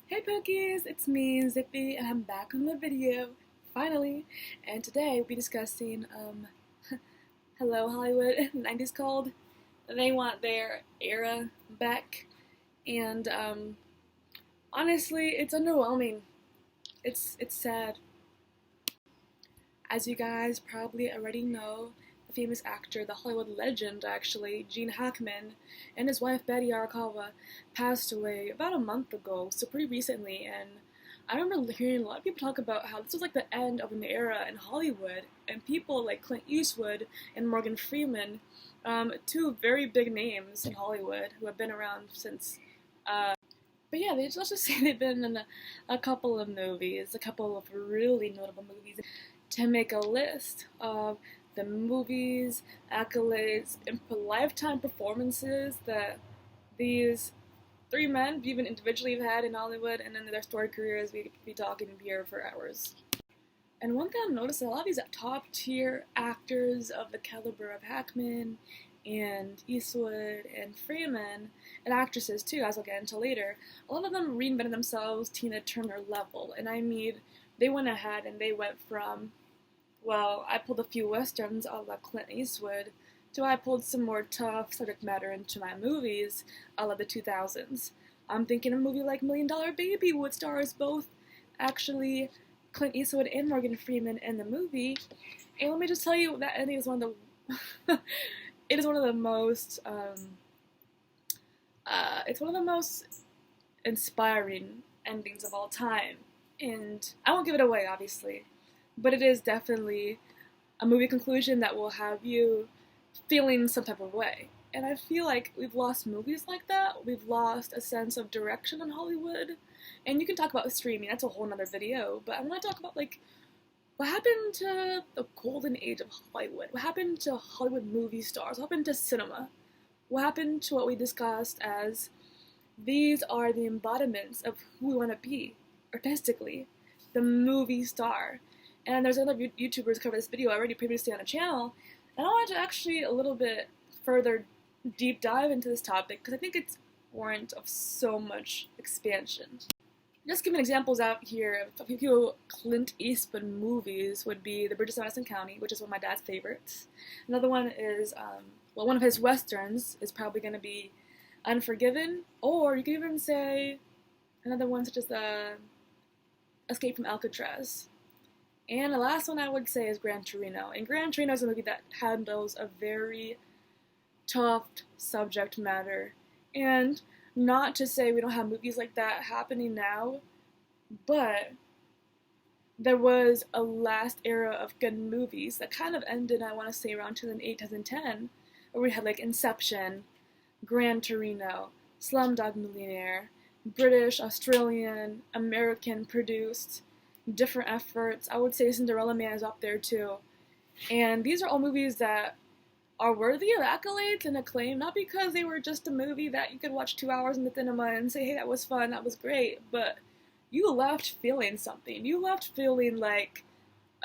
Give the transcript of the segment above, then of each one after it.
Hey Pookies, it's me, Zippy, and I'm back on the video, finally. And today we'll be discussing, Hello Hollywood, 90s called. They want their era back, and, honestly, it's underwhelming. It's sad. As you guys probably already know, the famous actor, the Hollywood legend actually, Gene Hackman, and his wife Betty Arakawa passed away about a month ago, so pretty recently, and I remember hearing a lot of people talk about how this was like the end of an era in Hollywood, and people like Clint Eastwood and Morgan Freeman, two very big names in Hollywood who have been around since, but yeah, let's just say they've been in a couple of movies, a couple of really notable movies. To make a list of the movies, accolades, and lifetime performances that these three men, even individually, have had in Hollywood, and in their storied careers, we could be talking here for hours. And one thing I've noticed, a lot of these top tier actors of the caliber of Hackman and Eastwood and Freeman, and actresses too, as I'll get into later, a lot of them reinvented themselves Tina Turner level. And I mean, they went ahead and they went from, well, I pulled a few westerns a la Clint Eastwood, to I pulled some more tough subject matter into my movies a la the 2000s. I'm thinking a movie like Million Dollar Baby would stars both actually Clint Eastwood and Morgan Freeman in the movie. And let me just tell you that ending is one of the it is one of the most it's one of the most inspiring endings of all time. And I won't give it away, obviously, but it is definitely a movie conclusion that will have you feeling some type of way. And I feel like we've lost movies like that. We've lost a sense of direction in Hollywood. And you can talk about streaming, that's a whole nother video, but I want to talk about, like, what happened to the golden age of Hollywood? What happened to Hollywood movie stars? What happened to cinema? What happened to what we discussed as these are the embodiments of who we want to be artistically, the movie star. And there's other YouTubers cover this video already previously on the channel, and I wanted to actually a little bit further deep dive into this topic because I think it's warrant of so much expansion. Just giving examples out here of a few Clint Eastwood movies would be The Bridges of Madison County, which is one of my dad's favorites. Another one is, well, one of his westerns is probably going to be Unforgiven, or you could even say another one such as Escape from Alcatraz. And the last one I would say is Gran Torino. And Gran Torino is a movie that handles a very tough subject matter. And not to say we don't have movies like that happening now, but there was a last era of good movies that kind of ended, I want to say, around 2008, 2010, where we had like Inception, Gran Torino, Slumdog Millionaire, British, Australian, American produced, different efforts. I would say Cinderella Man is up there too. And these are all movies that are worthy of accolades and acclaim, not because they were just a movie that you could watch 2 hours in the cinema and say, hey, that was fun, that was great, but you left feeling something. You left feeling like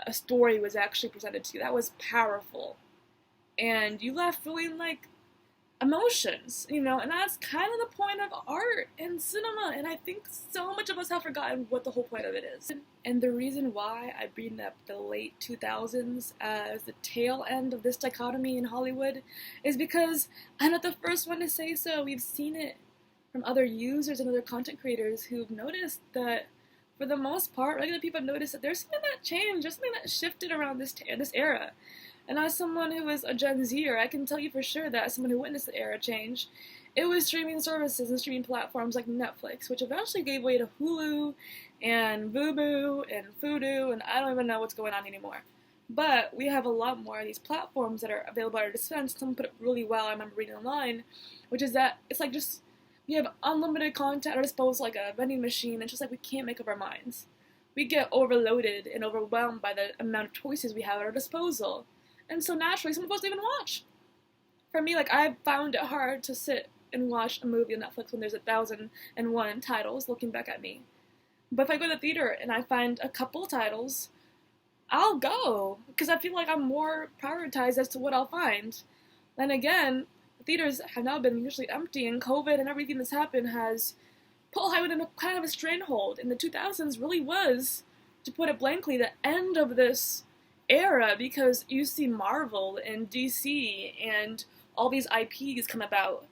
a story was actually presented to you. That was powerful. And you left feeling like emotions, you know, and that's kind of the point of art and cinema, and I think so much of us have forgotten what the whole point of it is. And the reason why I bring up the late 2000s as the tail end of this dichotomy in Hollywood is because I'm not the first one to say so. We've seen it from other users and other content creators who've noticed that, for the most part, regular people have noticed that there's something that changed, there's something that shifted around this era. And as someone who is a Gen Zer, I can tell you for sure that as someone who witnessed the era change, it was streaming services and streaming platforms like Netflix, which eventually gave way to Hulu and Vubu and Fudu, and I don't even know what's going on anymore. But we have a lot more of these platforms that are available at our dispense. Someone put it really well, I remember reading online, which is that it's like just, we have unlimited content at our disposal like a vending machine, and just like we can't make up our minds. We get overloaded and overwhelmed by the amount of choices we have at our disposal. And so naturally, some of us don't even watch. For me, like, I found it hard to sit and watch a movie on Netflix when there's 1,001 titles looking back at me. But if I go to the theater and I find a couple titles, I'll go, because I feel like I'm more prioritized as to what I'll find. Then again, theaters have now been usually empty, and COVID and everything that's happened has put Hollywood in a kind of a stranglehold in the 2000s really was, to put it blankly, the end of this era, because you see Marvel and DC and all these IPs come about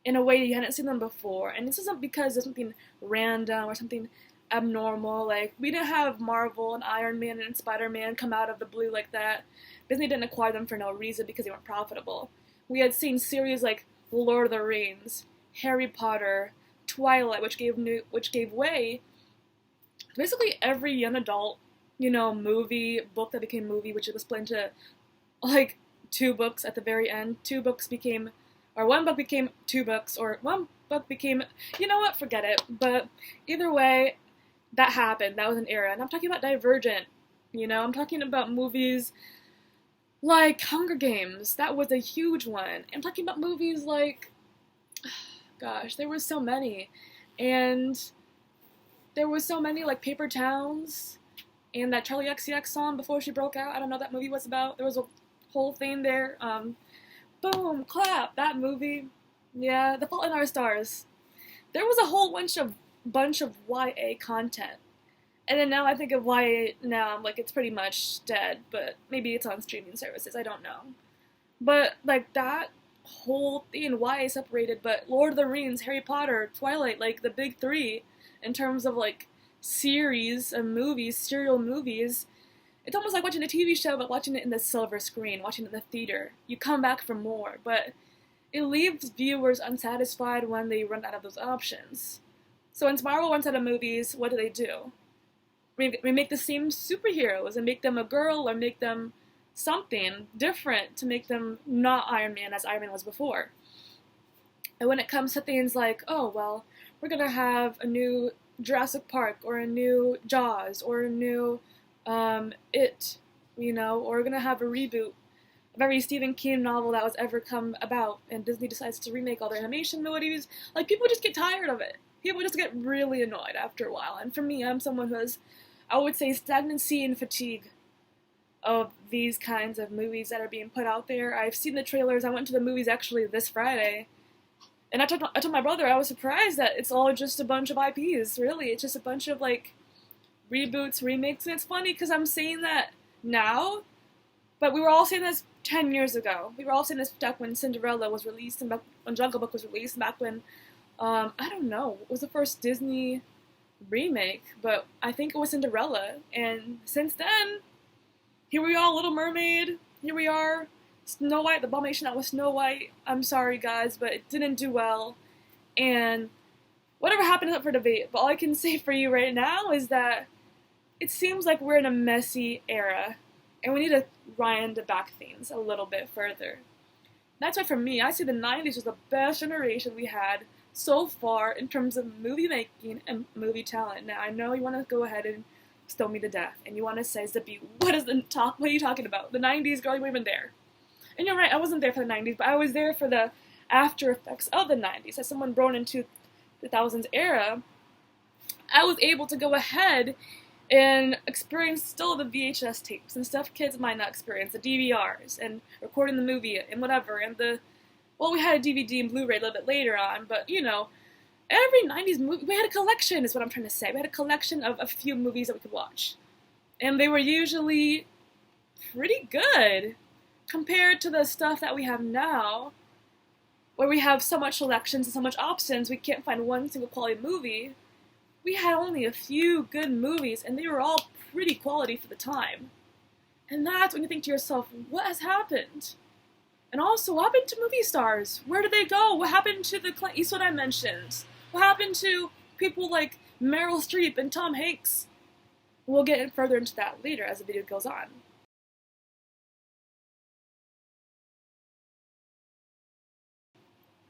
in a way you hadn't seen them before. And this isn't because there's something random or something abnormal. Like, we didn't have Marvel and Iron Man and Spider-Man come out of the blue like that. Disney didn't acquire them for no reason because they weren't profitable. We had seen series like Lord of the Rings, Harry Potter, Twilight, which gave way to basically every young adult, movie, book that became movie, which was split into like 2 books at the very end. 2 books became, or 1 book became 2 books, or 1 book became, forget it. But either way, that happened. That was an era. And I'm talking about Divergent. I'm talking about movies like Hunger Games. That was a huge one. I'm talking about movies like, gosh, there were so many. And there was so many, like Paper Towns and that Charlie XCX song, Before She Broke Out. I don't know what that movie was about. There was a whole thing there. Boom, clap, that movie. Yeah, The Fault in Our Stars. There was a whole bunch of YA content. And then now I think of YA now, I'm like, it's pretty much dead, but maybe it's on streaming services, I don't know. But, like, that whole thing, YA separated, but Lord of the Rings, Harry Potter, Twilight, like, the big 3, in terms of, like, series of movies, serial movies, it's almost like watching a TV show, but watching it in the silver screen, watching it in the theater. You come back for more, but it leaves viewers unsatisfied when they run out of those options. So when Marvel runs out of movies, what do? We make the same superheroes and make them a girl or make them something different to make them not Iron Man as Iron Man was before. And when it comes to things like, oh, well, we're going to have a new Jurassic Park or a new Jaws or a new It, or we're going to have a reboot of every Stephen King novel that was ever come about, and Disney decides to remake all their animation movies, like, people just get tired of it. People just get really annoyed after a while. And for me, I'm someone who has, I would say, stagnancy and fatigue of these kinds of movies that are being put out there. I've seen the trailers. I went to the movies actually this Friday. And I told my brother I was surprised that it's all just a bunch of IPs, really. It's just a bunch of, like, reboots, remakes. And it's funny because I'm saying that now, but we were all saying this 10 years ago. We were all saying this back when Cinderella was released and back when Jungle Book was released and back when, I don't know, it was the first Disney remake, but I think it was Cinderella. And since then, here we are, Little Mermaid. Here we are, Snow White, the abomination that was Snow White. I'm sorry, guys, but it didn't do well. And whatever happened is up for debate. But all I can say for you right now is that it seems like we're in a messy era, and we need to wind back things a little bit further. That's why for me, I see the 90s was the best generation we had so far in terms of movie making and movie talent. Now, I know you want to go ahead and stone me to death, and you want to say, Zippy, what are you talking about? The 90s, girl, you weren't even there. And you're right, I wasn't there for the 90s, but I was there for the after effects of the 90s. As someone born into the 2000s era, I was able to go ahead and experience still the VHS tapes and stuff kids might not experience, the DVRs, and recording the movie and whatever, and we had a DVD and Blu-ray a little bit later on, but, every 90s movie, we had a collection, is what I'm trying to say. We had a collection of a few movies that we could watch. And they were usually pretty good compared to the stuff that we have now, where we have so much selections and so much options, we can't find one single quality movie. We had only a few good movies, and they were all pretty quality for the time. And that's when you think to yourself, what has happened? And also, what happened to movie stars? Where did they go? What happened to the Clint Eastwood I mentioned? What happened to people like Meryl Streep and Tom Hanks? We'll get further into that later as the video goes on.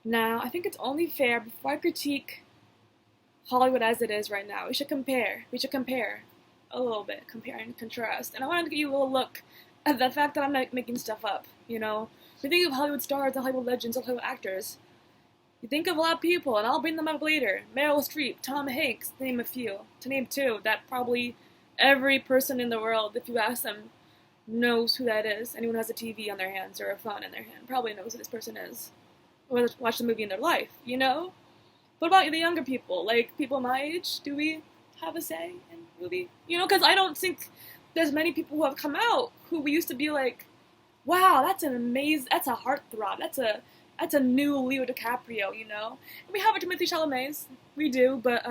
Now, I think it's only fair, before I critique Hollywood as it is right now, we should compare. We should compare a little bit, compare and contrast. And I wanted to give you a little look at the fact that I'm not making stuff up, We think of Hollywood stars and Hollywood legends and Hollywood actors. You think of a lot of people, and I'll bring them up later. Meryl Streep, Tom Hanks, to name a few. To name 2, that probably every person in the world, if you ask them, knows who that is. Anyone who has a TV on their hands or a phone in their hand probably knows who this person is. Or watch the movie in their life, What about the younger people? Like, people my age, do we have a say in movie? You know, because I don't think there's many people who have come out who we used to be like, wow, that's an amazing, that's a heartthrob, that's a new Leo DiCaprio, you know? And we have our Timothy Chalamet's, we do, but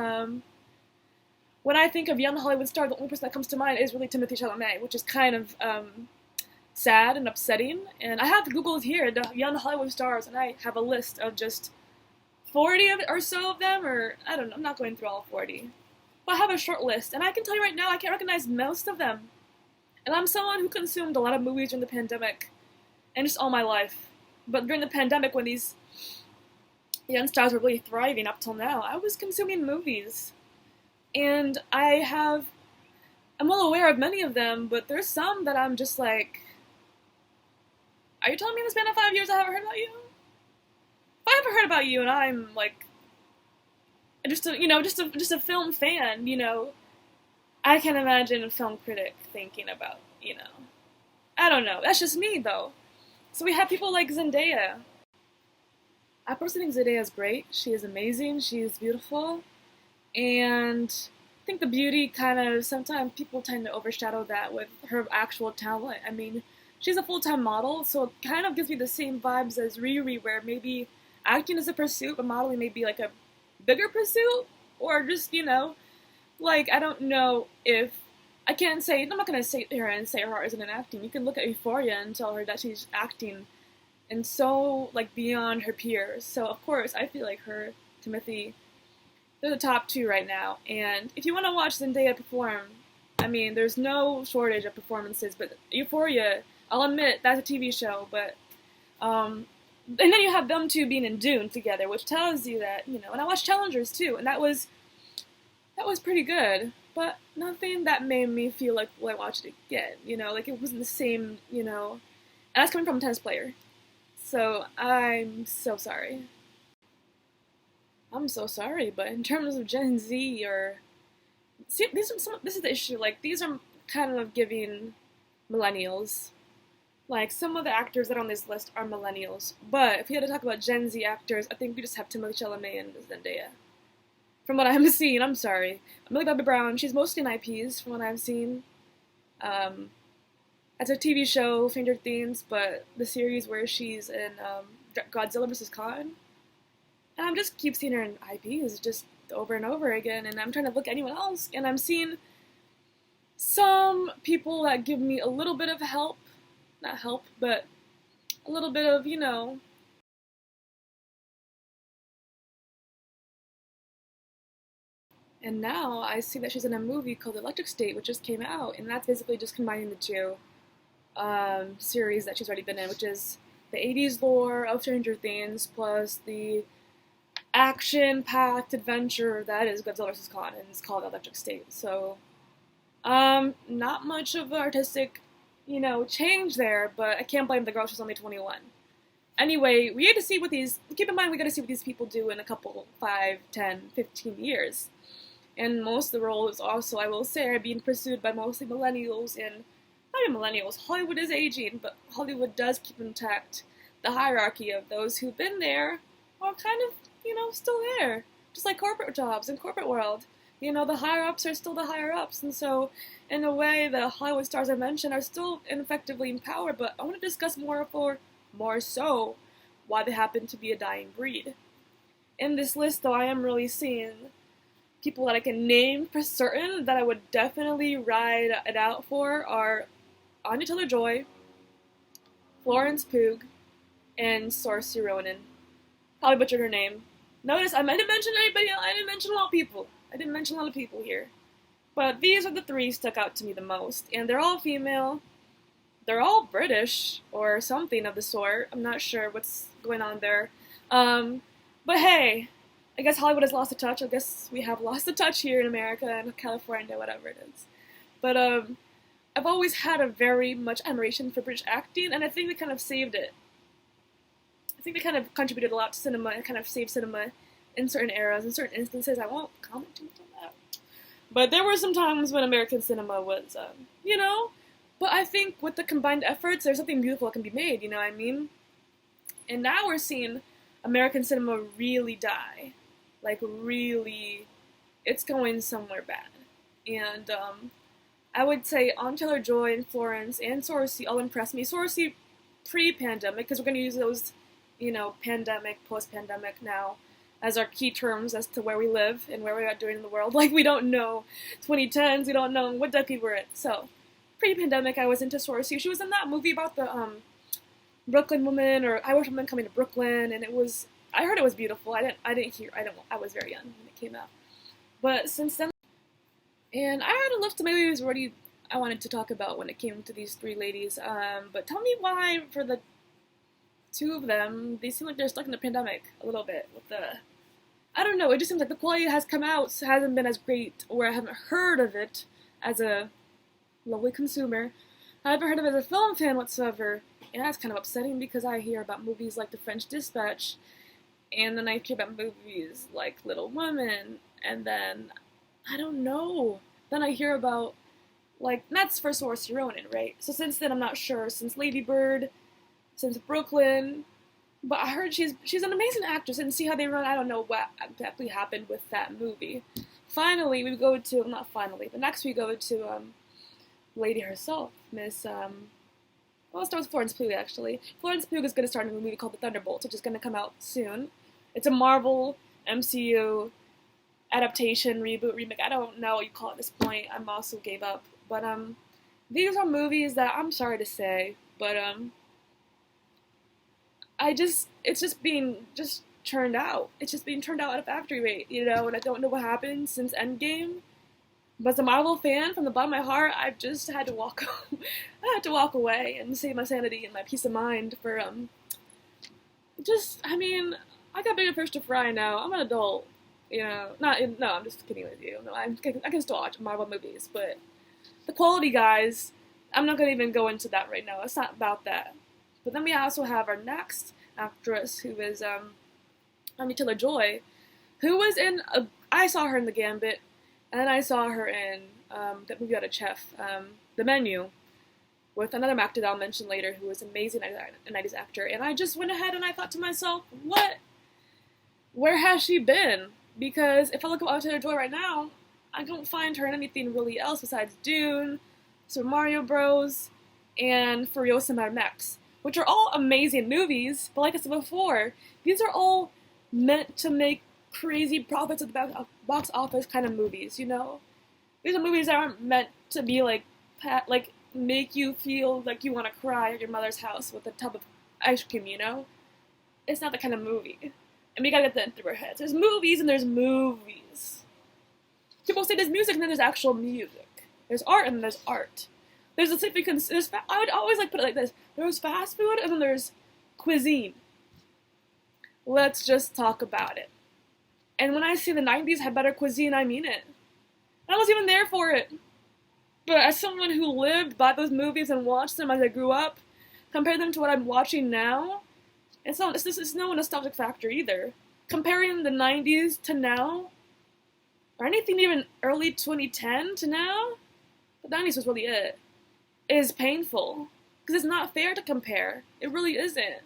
when I think of young Hollywood star, the only person that comes to mind is really Timothy Chalamet, which is kind of sad and upsetting. And I have Googled here the young Hollywood stars, and I have a list of just 40 or so of them, or I don't know, I'm not going through all 40. But I have a short list, and I can tell you right now, I can't recognize most of them. And I'm someone who consumed a lot of movies during the pandemic, and just all my life. But during the pandemic, when these young stars were really thriving up till now, I was consuming movies. And I'm well aware of many of them, but there's some that I'm just like, are you telling me in the span of 5 years I haven't heard about you? If I haven't heard about you and I'm like, just a film fan, you know, I can imagine a film critic thinking about, you know, I don't know, that's just me though. So we have people like Zendaya. I personally think Zendaya is great. She is amazing, she is beautiful. And I think the beauty kind of, sometimes people tend to overshadow that with her actual talent. I mean, she's a full-time model, so it kind of gives me the same vibes as Riri, where maybe acting is a pursuit, but modeling may be like a bigger pursuit, or just, you know, like, I don't know if, I'm not going to sit here and say her heart isn't in acting. You can look at Euphoria and tell her that she's acting and so, like, beyond her peers. So, of course, I feel like her, Timothy, they're the top two right now. And if you want to watch Zendaya perform, I mean, there's no shortage of performances, but Euphoria, I'll admit, that's a TV show, but, and then you have them two being in Dune together, which tells you that, you know, and I watched Challengers too, and that was pretty good, but nothing that made me feel like, well, I watched it again, you know, like it wasn't the same, you know, and that's coming from a tennis player, so I'm so sorry. I'm so sorry, but in terms of Gen Z or, see, this is the issue, like, these are kind of giving millennials. Like, some of the actors that are on this list are millennials. But if we had to talk about Gen Z actors, I think we just have Timothée Chalamet and Zendaya. From what I'm seeing, I'm sorry. Millie Bobby Brown, she's mostly in IPs from what I've seen. It's a TV show, Stranger Things, but the series where she's in Godzilla vs. Kong. And I just keep seeing her in IPs just over and over again, and I'm trying to look at anyone else, and I'm seeing some people that give me a little bit of help. Not help, but a little bit of, you know. And now I see that she's in a movie called Electric State, which just came out, and that's basically just combining the two series that she's already been in, which is the 80s lore of Stranger Things plus the action-packed adventure that is Godzilla vs. Kong, and it's called Electric State. So, not much of artistic, you know, change there, but I can't blame the girl, she's only 21. Anyway, we get to see what keep in mind we got to see what these people do in a couple, 5, 10, 15 years. And most of the roles also, I will say, are being pursued by mostly millennials, and not even millennials, Hollywood is aging, but Hollywood does keep intact the hierarchy of those who've been there, or kind of, you know, still there. Just like corporate jobs in corporate world. You know, the higher-ups are still the higher-ups, and so, in a way, the Hollywood stars I mentioned are still effectively in power, but I want to discuss more so, why they happen to be a dying breed. In this list, though, I am really seeing people that I can name for certain that I would definitely ride it out for are Anya Taylor-Joy, Florence Pugh, and Saoirse Ronan. Probably butchered her name. Notice, I didn't mention anybody else. I didn't mention a lot of people. I didn't mention a lot of people here. But these are the three stuck out to me the most. And they're all female. They're all British, or something of the sort. I'm not sure what's going on there. But hey, I guess Hollywood has lost the touch. I guess we have lost the touch here in America and California, whatever it is. But I've always had a very much admiration for British acting, and I think they kind of saved it. I think they kind of contributed a lot to cinema and kind of saved cinema in certain eras, in certain instances. I won't comment too much on that. But there were some times when American cinema was, you know, but I think with the combined efforts, there's something beautiful that can be made, you know what I mean? And now we're seeing American cinema really die. Like, really, it's going somewhere bad. And I would say Anya Taylor-Joy and Florence and Sorcy all impressed me. Sorcy pre-pandemic, because we're going to use those, pandemic, post-pandemic now as our key terms as to where we live and where we're at doing in the world. Like, we don't know 2010s, we don't know what decade we're in. So, pre-pandemic, I was into Sorcy. She was in that movie about the Brooklyn woman, or Irish woman coming to Brooklyn, and I heard it was beautiful. I was very young when it came out. But since then, and I had a list of movies already I wanted to talk about when it came to these three ladies. But tell me why, for the two of them, they seem like they're stuck in the pandemic a little bit with the, I don't know, it just seems like the quality has come out, hasn't been as great, or I haven't heard of it as a lovely consumer. I haven't heard of it as a film fan whatsoever, and that's kind of upsetting because I hear about movies like The French Dispatch, and then I hear about movies like Little Women, and then, I don't know, then I hear about, like, that's for Saoirse Ronan, right? So since then, I'm not sure, since Lady Bird, since Brooklyn, but I heard she's an amazing actress, and see how they run, I don't know what exactly happened with that movie. Finally, we go to, not finally, but next we go to, lady herself, Miss, well, it starts with Florence Pugh, actually. Florence Pugh is going to start in a movie called The Thunderbolts, which is going to come out soon. It's a Marvel MCU adaptation, reboot, remake, I don't know what you call it at this point, I also gave up. But, these are movies that, I'm sorry to say, but, it's just being churned out. It's just being turned out at a factory rate, and I don't know what happened since Endgame. But as a Marvel fan, from the bottom of my heart, I've just had to I had to walk away and save my sanity and my peace of mind for, I got bigger fish to fry now. I'm an adult, no, I'm just kidding with you. No, I can still watch Marvel movies, but the quality, guys, I'm not going to even go into that right now. It's not about that. But then we also have our next actress, who is, Anya Taylor-Joy, who was in, I saw her in The Gambit, and then I saw her in that movie about a chef, The Menu, with another actor that I'll mention later, who was amazing, a 90s actor. And I just went ahead and I thought to myself, where has she been? Because if I look at Anya Taylor-Joy right now, I don't find her in anything really else besides Dune, Super Mario Bros., and Furiosa Mad Max, which are all amazing movies, but like I said before, these are all meant to make crazy profits at the box office kind of movies, These are movies that aren't meant to be like make you feel like you want to cry at your mother's house with a tub of ice cream, It's not the kind of movie. And we gotta get that through our heads. There's movies and there's movies. People say there's music and then there's actual music. There's art and then there's art. There's a significance. I would always put it like this. There's fast food and then there's cuisine. Let's just talk about it. And when I say the 90s had better cuisine, I mean it. I was even there for it. But as someone who lived by those movies and watched them as I grew up, compare them to what I'm watching now, it's no nostalgic factor either. Comparing the 90s to now, or anything even early 2010 to now, the 90s was really it, is painful. Because it's not fair to compare. It really isn't.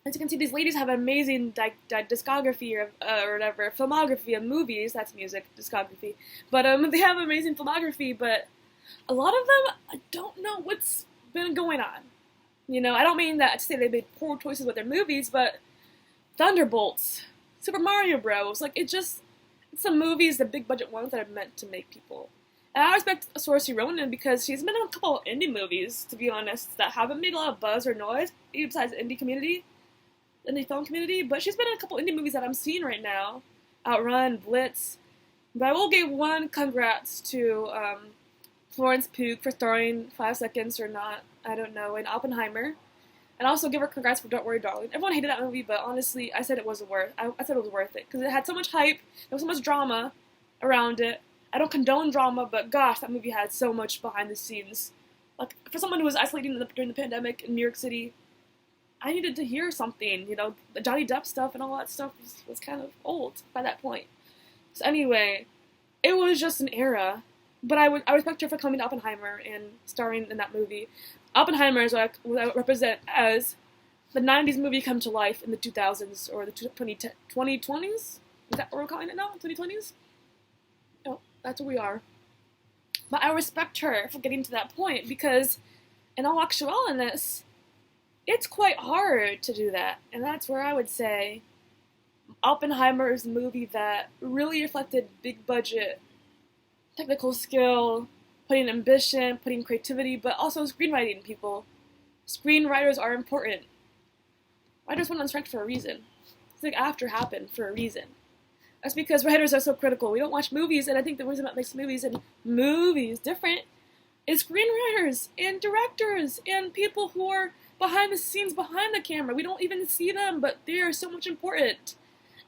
As you can see, these ladies have an amazing discography or whatever, filmography of movies. That's music, discography. But they have amazing filmography, but a lot of them, I don't know what's been going on. I don't mean that to say they made poor choices with their movies, but Thunderbolts, Super Mario Bros., it's some movies, the big budget ones that are meant to make people. And I respect Saoirse Ronan because she's been in a couple of indie movies, to be honest, that haven't made a lot of buzz or noise, besides the indie film community, but she's been in a couple indie movies that I'm seeing right now. Outrun, Blitz. But I will give one congrats to Florence Pugh for starring 5 Seconds or Not, I don't know, in Oppenheimer. And also give her congrats for Don't Worry Darling. Everyone hated that movie, but honestly, I said it was worth it. Because it had so much hype, there was so much drama around it. I don't condone drama, but gosh, that movie had so much behind the scenes. Like, for someone who was isolating during the pandemic in New York City, I needed to hear something, the Johnny Depp stuff and all that stuff was kind of old by that point. So anyway, it was just an era, but I respect her for coming to Oppenheimer and starring in that movie. Oppenheimer is what I represent as the 90s movie come to life in the 2000s or the 2020s. Is that what we're calling it now? 2020s? Oh, that's where we are. But I respect her for getting to that point because, in all actuality, it's quite hard to do that. And that's where I would say Oppenheimer is a movie that really reflected big budget, technical skill, putting ambition, putting creativity, but also screenwriting, people. Screenwriters are important. Writers went on strike for a reason. It's like after happened for a reason. That's because writers are so critical. We don't watch movies, and I think the reason that makes movies and movies different is screenwriters and directors and people who are behind the scenes, behind the camera. We don't even see them, but they are so much important.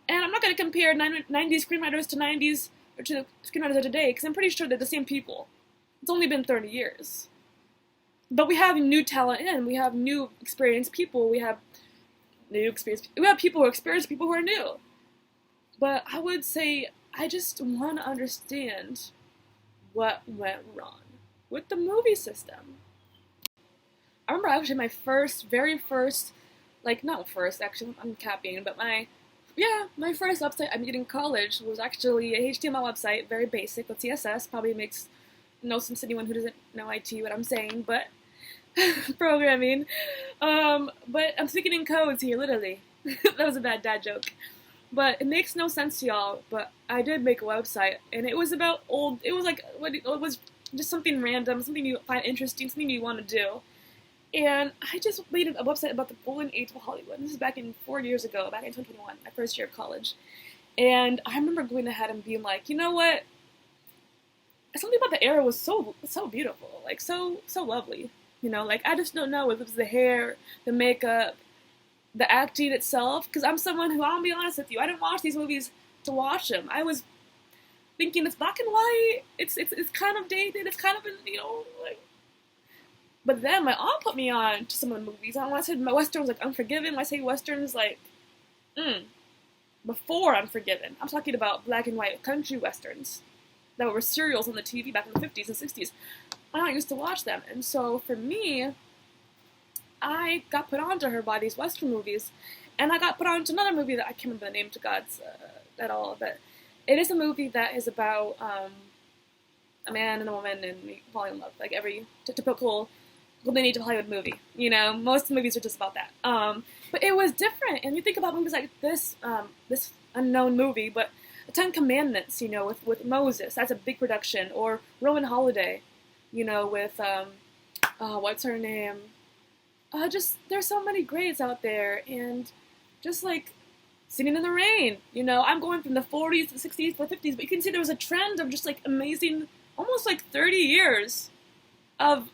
And I'm not going to compare 90s screenwriters to 90s or to the screenwriters of today, because I'm pretty sure they're the same people. It's only been 30 years. But we have new talent in. We have new experienced people. We have people who are experienced, people who are new. But I would say I just want to understand what went wrong with the movie system. I remember actually my very first, not first, actually, I'm capping, but my first website I made in college was actually a HTML website, very basic, with CSS. Probably makes no sense to anyone who doesn't know IT what I'm saying, but programming. But I'm speaking in codes here, literally. That was a bad dad joke. But it makes no sense to y'all, but I did make a website, and it was about it was just something random, something you find interesting, something you want to do. And I just made a website about the golden age of Hollywood. This is back in 4 years ago, back in 2021, my first year of college. And I remember going ahead and being like, you know what? Something about the era was so beautiful, so lovely. I just don't know if it was the hair, the makeup, the acting itself, because I'm someone who, I'll be honest with you, I didn't watch these movies to watch them. I was thinking it's black and white, it's kind of dated, it's kind of, But then my aunt put me on to some of the movies. And when I said my westerns, Unforgiven, when I say westerns, before Unforgiven, I'm talking about black and white country westerns that were serials on the TV back in the 50s and 60s. My aunt used to watch them, and so for me, I got put onto her by these Western movies, and I got put onto another movie that I can't remember the name to God's at all, but it is a movie that is about a man and a woman and falling in love, like every typical golden age of Hollywood movie. Most movies are just about that. But it was different, and you think about movies like this unknown movie, but The Ten Commandments, with Moses, that's a big production, or Roman Holiday, with what's her name? There's so many greats out there, and just Singing in the Rain, I'm going from the 40s to the 60s to the 50s, but you can see there was a trend of just amazing, almost 30 years of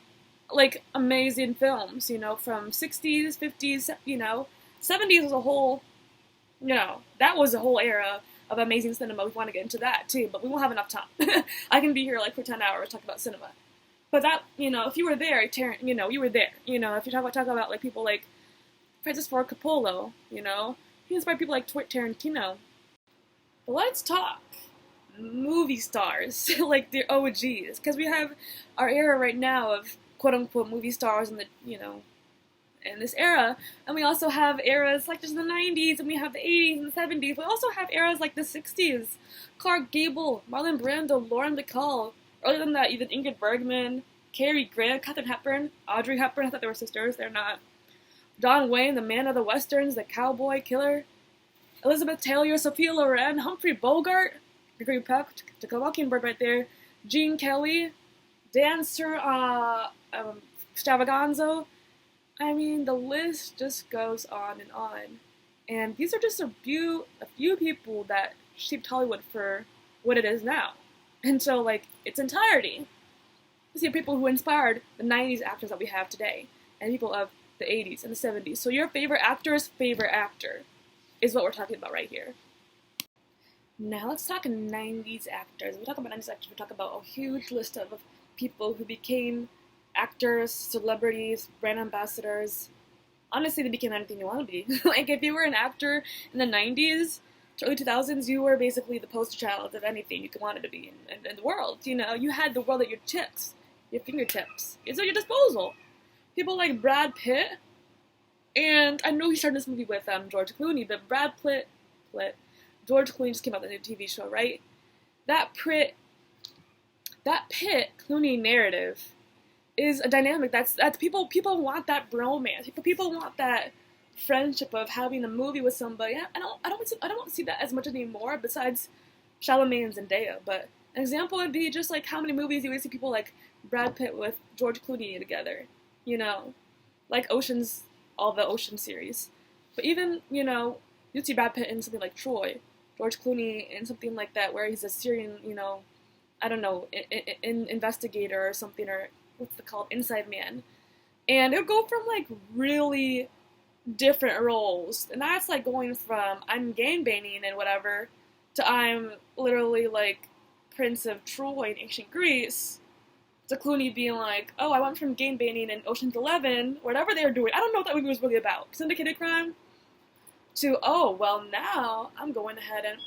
amazing films, from 60s, 50s, 70s was a whole, that was a whole era of amazing cinema. We want to get into that too, but we won't have enough time. I can be here for 10 hours talking about cinema. But that, if you were there, you were there. If you talk about people like Francis Ford Coppola, he inspired people like Tarantino. But let's talk movie stars, like the OGs, because we have our era right now of quote-unquote movie stars in the, in this era, and we also have eras like just the 90s, and we have the 80s and the 70s. We also have eras like the 60s, Clark Gable, Marlon Brando, Lauren Bacall. Earlier than that, even Ingrid Bergman, Cary Grant, Katharine Hepburn, Audrey Hepburn. I thought they were sisters. They're not. John Wayne, the man of the westerns, the cowboy killer. Elizabeth Taylor, Sophia Loren, Humphrey Bogart, Gregory Peck, To Kill a Mockingbird right there. Gene Kelly, Dancer, Extravaganza. I mean, the list just goes on and on. And these are just a few people that shaped Hollywood for what it is now. And so, its entirety. These are people who inspired the 90s actors that we have today, and people of the 80s and the 70s. So your favorite actor's favorite actor is what we're talking about right here. Now let's talk 90s actors. When we talk about 90s actors, we talk about a huge list of people who became actors, celebrities, brand ambassadors. Honestly, they became anything you want to be. If you were an actor in the 90s to early 2000s, you were basically the poster child of anything you wanted to be in the world. You had the world at your fingertips. It's at your disposal. People like Brad Pitt, and I know he started this movie with George Clooney, but Brad Pitt George Clooney just came out with a new TV show, right? That Pitt Clooney narrative is a dynamic that's people want that bromance. People want that friendship of having a movie with somebody. I don't see that as much anymore. Besides Chalamet and Zendaya, but an example would be just like how many movies you would see people like Brad Pitt with George Clooney together. You know, like all the Ocean series. But even you'd see Brad Pitt in something like Troy, George Clooney in something like that where he's a Syrian, I don't know, investigator or something, or what's it called, Inside Man. And it'll go from like really different roles. And that's like going from I'm gangbanging and whatever to I'm literally like Prince of Troy in ancient Greece. To Clooney being like, oh, I went from gangbanging in Ocean's 11, whatever they were doing. I don't know what that movie was really about. Syndicated crime? To, oh, well, now I'm going ahead and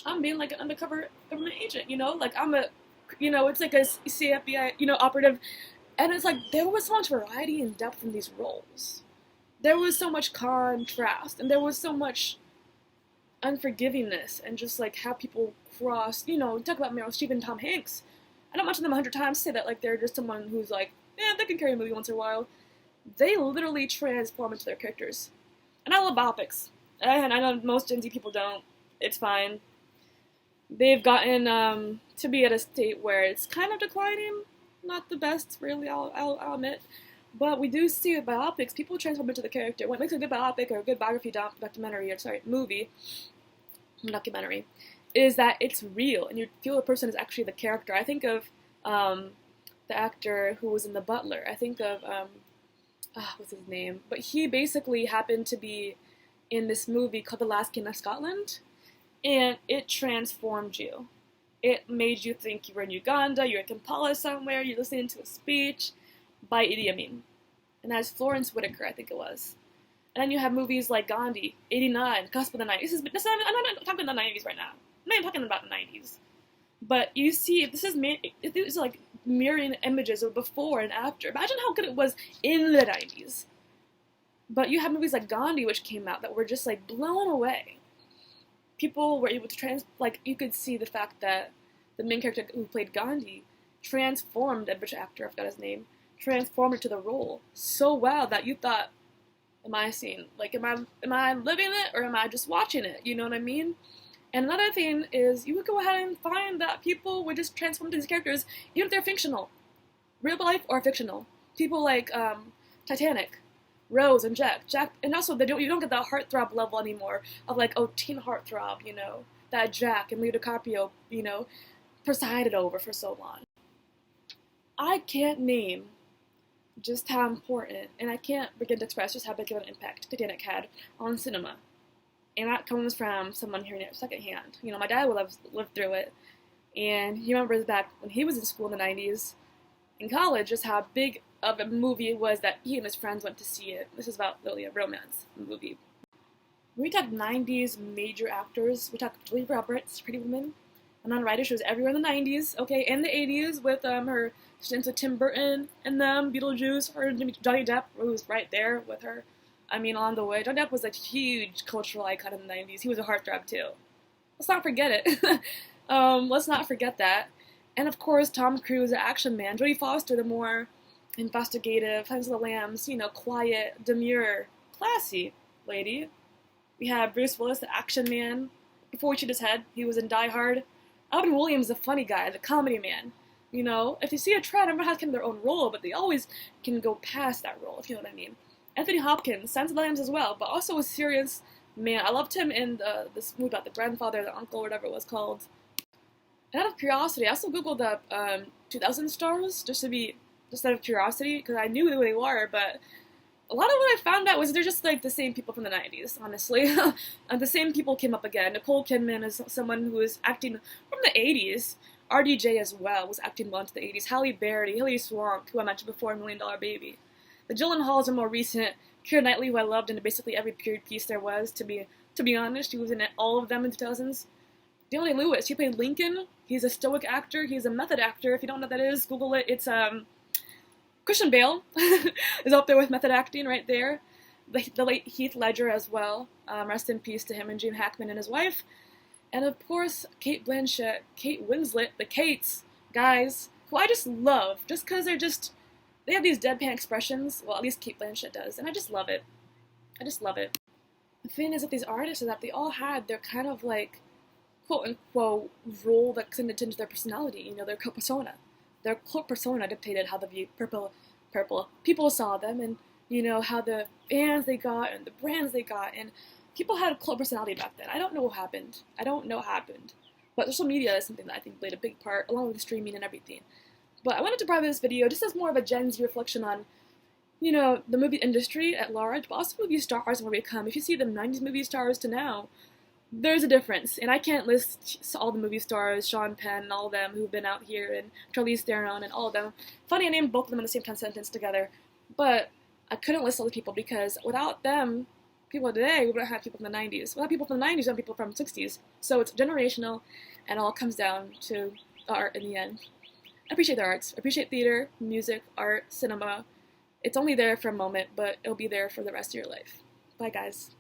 I'm being like an undercover government agent, Like I'm it's like a CFBI, operative. And it's like there was so much variety and depth in these roles. There was so much contrast, and there was so much unforgivingness, and just like how people cross, talk about Meryl Streep and Tom Hanks. I don't mention them 100 times to say that like they're just someone who's like, they can carry a movie once in a while. They literally transform into their characters. And I love biopics. And I know most Gen Z people don't. It's fine. They've gotten to be at a state where it's kind of declining. Not the best, really, I'll admit. But we do see with biopics, people transform into the character. What makes a good biopic or a good biography movie, is that it's real, and you feel the person is actually the character. I think of the actor who was in The Butler. I think of, what's his name? But he basically happened to be in this movie called The Last King of Scotland, and it transformed you. It made you think you were in Uganda, you're in Kampala somewhere, you're listening to a speech by Idi Amin. And that's Florence Whitaker, I think it was. And then you have movies like Gandhi, 89, Cusp of the 90s. I'm not talking about the 90s right now. I'm not even talking about the 90s. But you see, this is like mirroring images of before and after. Imagine how good it was in the 90s. But you have movies like Gandhi, which came out, that were just like blown away. People were able to you could see the fact that the main character who played Gandhi transformed, a British actor, I forgot his name, transformed into the role so well that you thought, am I living it, or am I just watching it? You know what I mean? And another thing is, you would go ahead and find that people would just transform into these characters, even if they're fictional. Real life or fictional. People like Titanic, Rose and Jack, and also you don't get that heartthrob level anymore of like, oh, teen heartthrob, that Jack and Leo DiCaprio, presided over for so long. I can't name just how important, and I can't begin to express just how big of an impact Titanic had on cinema. And that comes from someone hearing it secondhand. My dad lived through it, and he remembers back when he was in school in the 90s, in college, just how big of a movie it was that he and his friends went to see it. This is about really a romance movie. When we talk 90s major actors, we talk Julia Roberts, Pretty Woman, Winona Ryder. She was everywhere in the 90s, okay, and the 80s with her stints with Tim Burton and them, Beetlejuice, her and Johnny Depp, who was right there with her. On the way. Johnny Depp was a huge cultural icon in the 90s. He was a heartthrob too. Let's not forget it. Let's not forget that. And of course, Tom Cruise, the action man. Jodie Foster, the more investigative, Silence of the Lambs, quiet, demure, classy lady. We have Bruce Willis, the action man. Before he shoot his head, he was in Die Hard. Robin Williams, the funny guy, the comedy man. If you see a trend, everyone has kind of their own role, but they always can go past that role, if you know what I mean. Anthony Hopkins, Silence of the Lambs as well, but also a serious man. I loved him in this movie about the grandfather, the uncle, whatever it was called. And out of curiosity, I also googled up 2000 stars, just out of curiosity, because I knew who they were, but a lot of what I found out was they're just like the same people from the 90s, honestly. And the same people came up again. Nicole Kidman is someone who was acting from the 80s. RDJ as well was acting well into the 80s. Halle Berry, Hilary Swank, who I mentioned before, $1 Million Baby. The Gyllenhaals are more recent. Keira Knightley, who I loved in basically every period piece there was, to be honest. She was in all of them in the 2000s. Daniel Day-Lewis, he played Lincoln. He's a stoic actor. He's a method actor. If you don't know what that is, Google it. It's Christian Bale is up there with method acting right there. the late Heath Ledger as well. Rest in peace to him and Gene Hackman and his wife. And of course, Kate Blanchett, Kate Winslet, the Kates, guys, who I just love, just because they have these deadpan expressions, well, at least Kate Blanchett does, and I just love it. I just love it. The thing is that these artists is that they all had their kind of like, quote-unquote, role that extended into their personality, their cult persona. Their cult persona dictated how the purple people saw them, and, how the fans they got, and the brands they got, and people had a cult personality back then. I don't know what happened. But social media is something that I think played a big part, along with the streaming and everything. But I wanted to provide this video just as more of a Gen Z reflection on, the movie industry at large, but also movie stars and where we come. If you see the 90s movie stars to now, there's a difference. And I can't list all the movie stars, Sean Penn and all of them who've been out here, and Charlize Theron and all of them. Funny, I named both of them in the same sentence together. But I couldn't list all the people because without them, people today, we wouldn't have people from the 90s. Without people from the 90s, we have people from the 60s. So it's generational, and it all comes down to art in the end. I appreciate the arts. I appreciate theater, music, art, cinema. It's only there for a moment, but it'll be there for the rest of your life. Bye, guys.